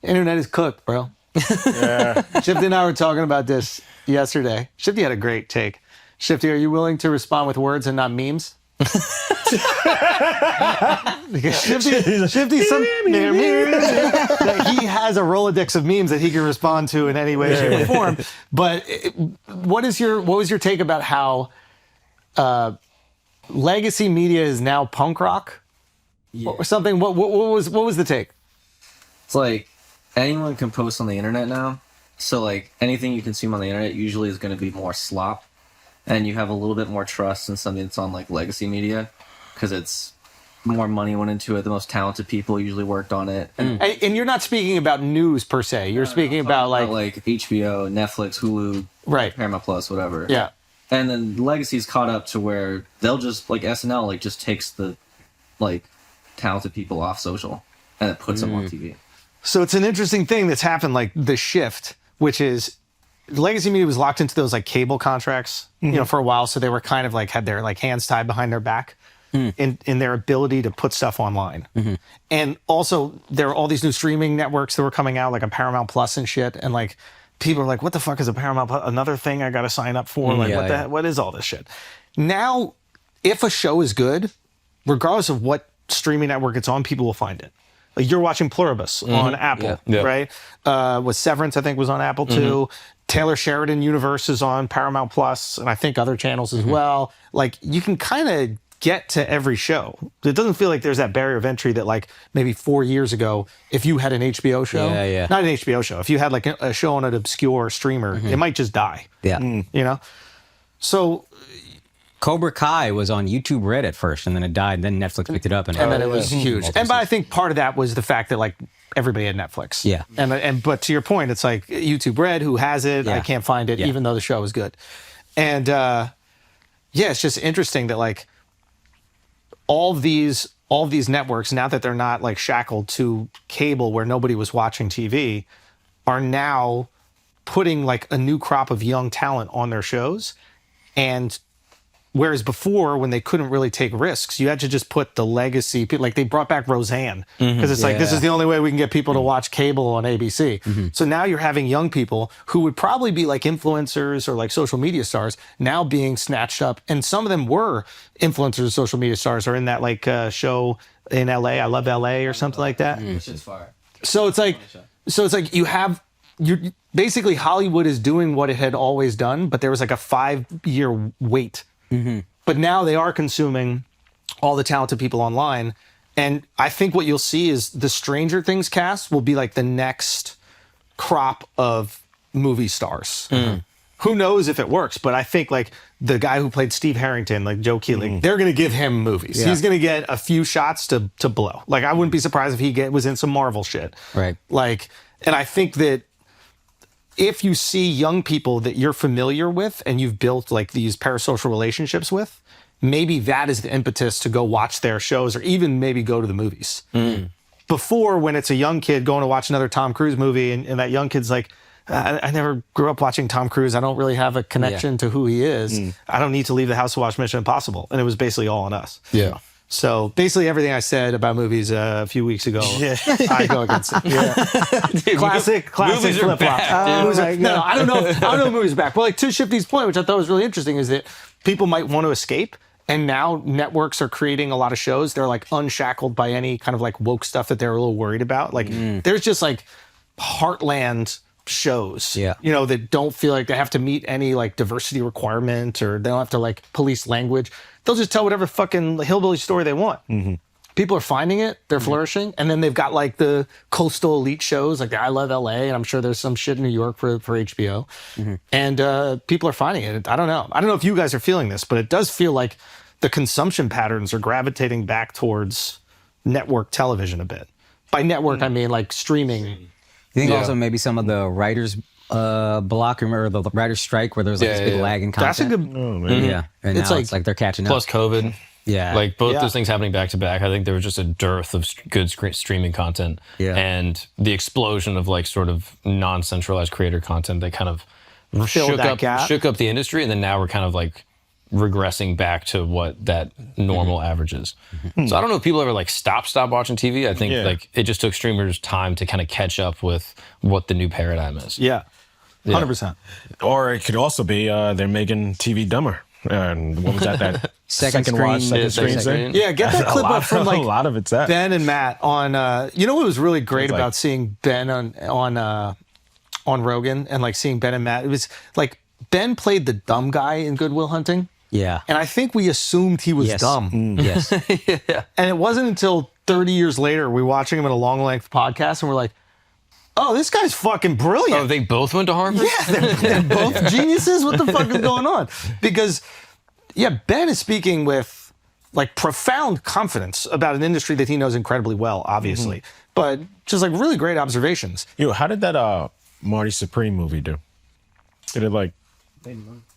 Internet is cooked, bro. Yeah. Shifty and I were talking about this yesterday. Shifty had a great take. Shifty, are you willing to respond with words and not memes? Shifty, he has a Rolodex of memes that he can respond to in any way, shape, or form. But what was your take about how legacy media is now punk rock or something? What was the take? It's like anyone can post on the internet now, so like anything you consume on the internet usually is going to be more slop, and you have a little bit more trust in something that's on like legacy media because it's more money went into it. The most talented people usually worked on it. And you're not speaking about news per se. You're speaking about like HBO, Netflix, Hulu, right, Paramount Plus, whatever. Yeah. And then legacy's caught up to where they'll just like SNL like just takes the like talented people off social and it puts them on TV. So it's an interesting thing that's happened, like the shift, which is legacy media was locked into those like cable contracts, for a while. So they were kind of like had their like hands tied behind their back in their ability to put stuff online. And also there are all these new streaming networks that were coming out, like a Paramount Plus and shit. And like people are like, what the fuck is a Paramount Plus? Another thing I got to sign up for? What is all this shit? Now, if a show is good, regardless of what streaming network it's on, people will find it. Like you're watching Pluribus on Apple, right? With Severance, I think, was on Apple too. Taylor Sheridan Universe is on Paramount Plus, and I think other channels as well. Like you can kind of get to every show. It doesn't feel like there's that barrier of entry that like maybe 4 years ago, if you had an HBO show, not an HBO show, if you had like a show on an obscure streamer, it might just die. So Cobra Kai was on YouTube Red at first, and then it died. And then Netflix picked it up, and then it was huge. But I think part of that was the fact that like everybody had Netflix. Yeah. But to your point, it's like YouTube Red, who has it? I can't find it, even though the show is good. And it's just interesting that like all of these networks, now that they're not like shackled to cable where nobody was watching TV, are now putting like a new crop of young talent on their shows. And whereas before, when they couldn't really take risks, you had to just put the legacy, like they brought back Roseanne, because it's like, this is the only way we can get people to watch cable on ABC. So now you're having young people who would probably be like influencers or like social media stars now being snatched up. And some of them were influencers or social media stars, or in that like show in LA, I Love LA or something like that. Which is fire. So it's like you basically Hollywood is doing what it had always done, but there was like a 5-year wait. But now they are consuming all the talented people online. And I think what you'll see is the Stranger Things cast will be like the next crop of movie stars. Who knows if it works, but I think like the guy who played Steve Harrington, like Joe Keeling, they're going to give him movies. He's going to get a few shots to blow. Like I wouldn't be surprised if he was in some Marvel shit. Right. Like, and I think that if you see young people that you're familiar with and you've built like these parasocial relationships with, maybe that is the impetus to go watch their shows or even maybe go to the movies. Before, when it's a young kid going to watch another Tom Cruise movie and that young kid's like, I never grew up watching Tom Cruise. I don't really have a connection to who he is. I don't need to leave the house to watch Mission Impossible. And it was basically all on us. Yeah. So basically everything I said about movies a few weeks ago, I go against it. Dude, classic movies are flip-flop. back, No, I don't know if movies are back. But like to Shifty's point, which I thought was really interesting, is that people might want to escape. And now networks are creating a lot of shows. They're like unshackled by any kind of like woke stuff that they're a little worried about. Like there's just like heartland shows, that don't feel like they have to meet any like diversity requirement, or they don't have to like police language. They'll just tell whatever fucking hillbilly story they want. People are finding it, they're flourishing, and then they've got like the coastal elite shows like the I Love LA, and I'm sure there's some shit in New York for HBO. And people are finding it. I don't know if you guys are feeling this, but it does feel like the consumption patterns are gravitating back towards network television a bit. By network, I mean like streaming. You think also maybe some of the writers' block or the writers' strike where there's like this big lag in content? That's a good... And now it's like they're catching up. Plus COVID. Yeah. Like both those things happening back to back. I think there was just a dearth of good streaming content. Yeah. And the explosion of like sort of non-centralized creator content that kind of shook up the industry. And then now we're kind of like regressing back to what that normal average is. So I don't know if people ever like stop watching TV. I think like it just took streamers time to kind of catch up with what the new paradigm is. Yeah. 100%. Or it could also be they're making TV dumber. And what was that Second watch, screen. second screen thing? Yeah, get that clip up from like a lot of it's that. Ben and Matt on. You know what was really great It's like- about seeing Ben on Rogan and like seeing Ben and Matt? It was like Ben played the dumb guy in Good Will Hunting, Yeah. and I think we assumed he was Yes. dumb. Yes. And it wasn't until 30 years later we watching him in a long length podcast and we're like, oh, this guy's fucking brilliant. Oh, they both went to Harvard? Yeah, they're both geniuses. What the fuck is going on? Because, yeah, Ben is speaking with like profound confidence about an industry that he knows incredibly well, obviously, but just like really great observations. Yo, how did that Marty Supreme movie do? Did it like?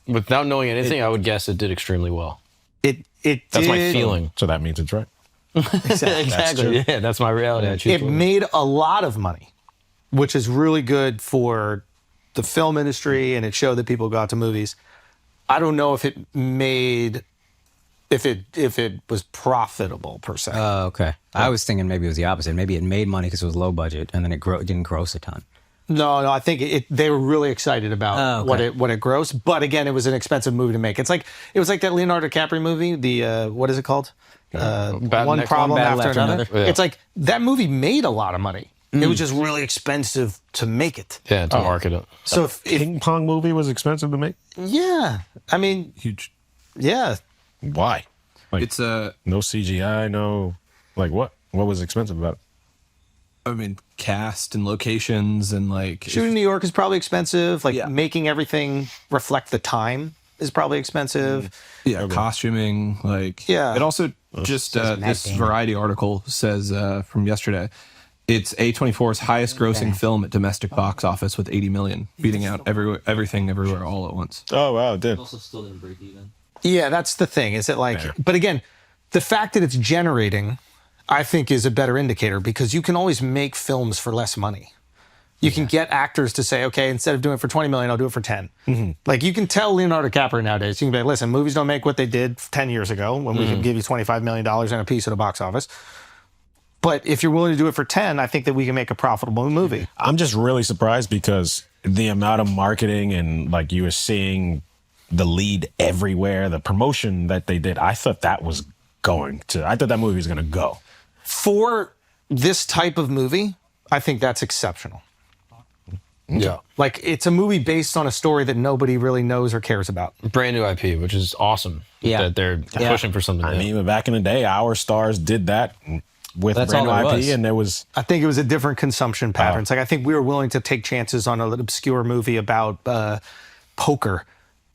Without knowing anything, I would guess it did extremely well. It That's my did- feeling. So that means it's right. Exactly. Yeah, that's my reality. I choose It to believe. made a lot of money, which is really good for the film industry, and it showed that people got to movies. I don't know if it made, if it was profitable per se. Oh, okay. I was thinking maybe it was the opposite. Maybe it made money because it was low budget, and then it didn't gross a ton. No, I think they were really excited about Oh, okay. what it grossed. But again, it was an expensive movie to make. It was like that Leonardo DiCaprio movie. The what is it called? One Next Problem Battle After After Another. Another. Yeah. It's like that movie made a lot of money. It was just really expensive to make it. Yeah, to market it. So if Ping pong movie was expensive to make. yeah, I mean, Huge. yeah, Why? Like It's no CGI, no like what? What was expensive about it? I mean, cast and locations and like shooting in New York is probably expensive. Like Yeah. making everything reflect the time is probably expensive. yeah, costuming. Like Yeah. It also just Matt this Damon. Variety article says from yesterday. It's A24's highest grossing film at domestic box office with 80 million, beating out everything everywhere all at once. Oh wow, it did. Also, still didn't break even. Yeah, that's the thing. Is it like? Fair. But again, the fact that it's generating, I think, is a better indicator because you can always make films for less money. You can get actors to say, okay, instead of doing it for 20 million, I'll do it for 10. Like you can tell Leonardo DiCaprio nowadays, you can be like, listen, movies don't make what they did 10 years ago when we can give you $25 million and a piece at a box office. But if you're willing to do it for 10, I think that we can make a profitable movie. I'm just really surprised because the amount of marketing and like you were seeing the lead everywhere, the promotion that they did, I thought that movie was going to go. For this type of movie, I think that's exceptional. Yeah. Like it's a movie based on a story that nobody really knows or cares about. Brand new IP, which is awesome. Yeah. That they're pushing for something I new. mean, back in the day, our stars did that with That's brand new all there IP, was. and there was I think it was a different consumption patterns. Like I think we were willing to take chances on an obscure movie about poker.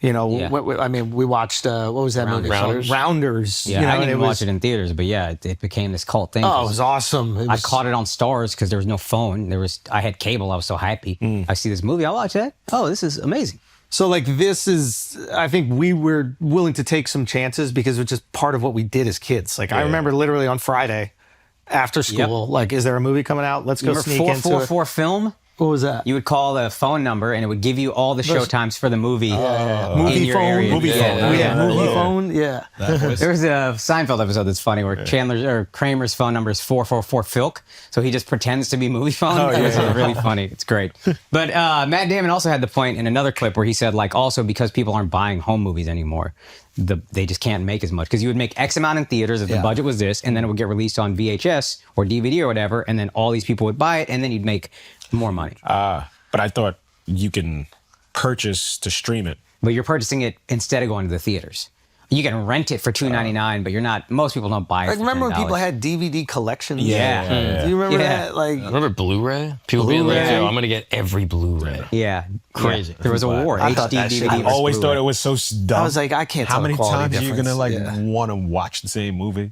You know, Yeah. I mean, we watched what was that movie Rounders? called? Rounders. Yeah, you know, I and didn't even was, watch it in theaters, but yeah, it became this cult thing. Oh, it was awesome. It I was, caught it on Stars because there was no phone. I had cable. I was so happy. I see this movie. I watch that. Oh, this is amazing. So like this is, I think we were willing to take some chances because it was just part of what we did as kids. Like I remember literally on Friday after school, like, is there a movie coming out? Let's go Remember sneak into it. 444 Film? What was that? You would call the phone number and it would give you all the show times for the movie. Movie in your phone. area. Movie Yeah. phone. Yeah, movie Yeah. phone. Yeah. There was a Seinfeld episode that's funny where Kramer's phone number is 444 Filk, so he just pretends to be movie phone. It's really funny. It's great. But Matt Damon also had the point in another clip where he said, like, also because people aren't buying home movies anymore, they just can't make as much because you would make X amount in theaters if the budget was this, and then it would get released on VHS or DVD or whatever, and then all these people would buy it, and then you'd make more money. but I thought you can purchase to stream it. But you're purchasing it instead of going to the theaters. You can rent it for $2.99, but you're not. Most people don't buy it. Like for remember when $10. people had DVD collections? Yeah. Do you remember Yeah. that? Like Remember Blu-ray? People being like, Blu-ray. yo, I'm going to get every Blu-ray. Yeah, Crazy. Yeah. There was a war. I thought HD, that shit- DVD. I I versus always Blu-ray. thought it was so dumb. I was like, I can't How tell the many quality times are you gonna difference. like Yeah. want to watch the same movie?